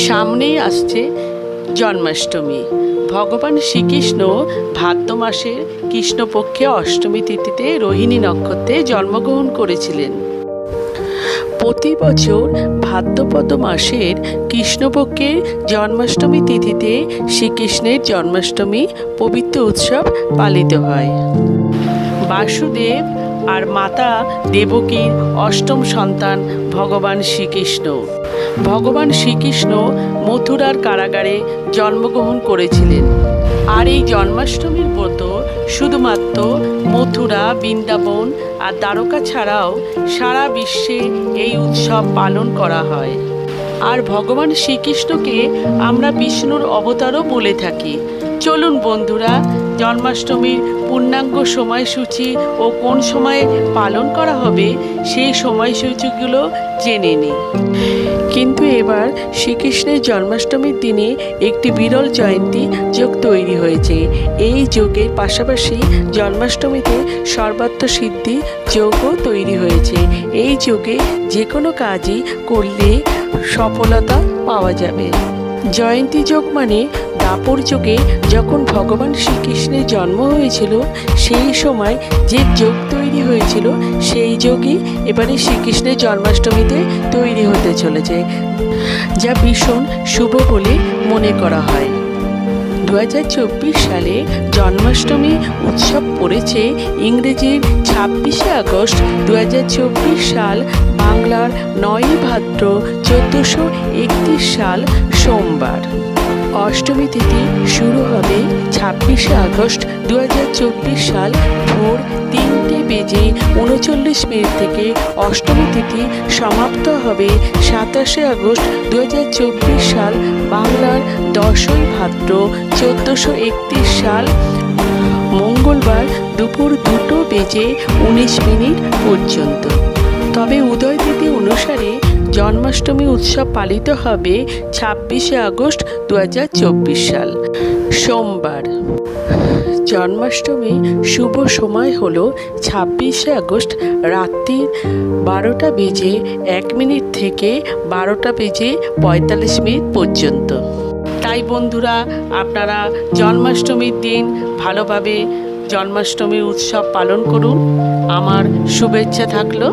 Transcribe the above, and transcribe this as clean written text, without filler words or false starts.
সামনেই আসছে জন্মাষ্টমী। ভগবান শ্রীকৃষ্ণ ভাদ্র মাসের কৃষ্ণপক্ষে অষ্টমী তিথিতে রোহিণী নক্ষত্রে জন্মগ্রহণ করেছিলেন। প্রতি বছর ভাদ্রপদ মাসের কৃষ্ণপক্ষের জন্মাষ্টমী তিথিতে শ্রীকৃষ্ণের জন্মাষ্টমী পবিত্র উৎসব পালিত হয়। বাসুদেব আর মাতা দেবকীর অষ্টম সন্তান ভগবান শ্রীকৃষ্ণ। ভগবান শ্রীকৃষ্ণ মথুরার কারাগারে জন্মগ্রহণ করেছিলেন। আর এই জন্মাষ্টমীর ব্রত শুধুমাত্র মথুরা, বৃন্দাবন আর দ্বারকা ছাড়াও সারা বিশ্বে এই উৎসব পালন করা হয়। আর ভগবান শ্রীকৃষ্ণকে আমরা বিষ্ণুর অবতারও বলে থাকি। চলুন বন্ধুরা, জন্মাষ্টমীর পূর্ণাঙ্গ সময়সূচি ও কোন সময়ে পালন করা হবে সেই সময়সূচিগুলো জেনে নিই। কিন্তু এবার শ্রীকৃষ্ণের জন্মাষ্টমীর দিনে একটি বিরল জয়ন্তী যোগ তৈরি হয়েছে। এই যোগের পাশাপাশি জন্মাষ্টমীতে সর্বাত্ম সিদ্ধি যোগও তৈরি হয়েছে। এই যোগে যে কোনো কাজই করলে সফলতা পাওয়া যাবে। জয়ন্তী যোগ মানে দাপর যুগে যখন ভগবান শ্রীকৃষ্ণের জন্ম হয়েছিল সেই সময় যে যোগ তৈরি হয়েছিল সেই যোগই এবারে শ্রীকৃষ্ণের জন্মাষ্টমীতে তৈরি হতে চলেছে, যা ভীষণ শুভ বলে মনে করা হয়। 2024 সালে জন্মাষ্টমী উৎসব পড়েছে ইংরেজির 26শে আগস্ট। 2024 সাল বাংলার 9ই ভাদ্র 1431 সাল সোমবার। অষ্টমী তিথি শুরু হবে 26শে আগস্ট 2024 সাল ভোর 3:39 থেকে। অষ্টমী তিথি সমাপ্ত হবে 27শে আগস্ট 2024 সাল বাংলার 10ই ভাদ্র 1431 সাল মঙ্গলবার দুপুর 2:19 পর্যন্ত। তবে উদয় তিথি অনুসারে জন্মাষ্টমী উৎসব পালিত হবে 26শে আগস্ট 2024 সাল সোমবার। জন্মাষ্টমী শুভ সময় হল 26শে আগস্ট রাত্রি 12:01 থেকে 12:45 পর্যন্ত। তাই বন্ধুরা, আপনারা জন্মাষ্টমীর দিন ভালোভাবে জন্মাষ্টমীর উৎসব পালন করুন। আমার শুভেচ্ছা থাকলো।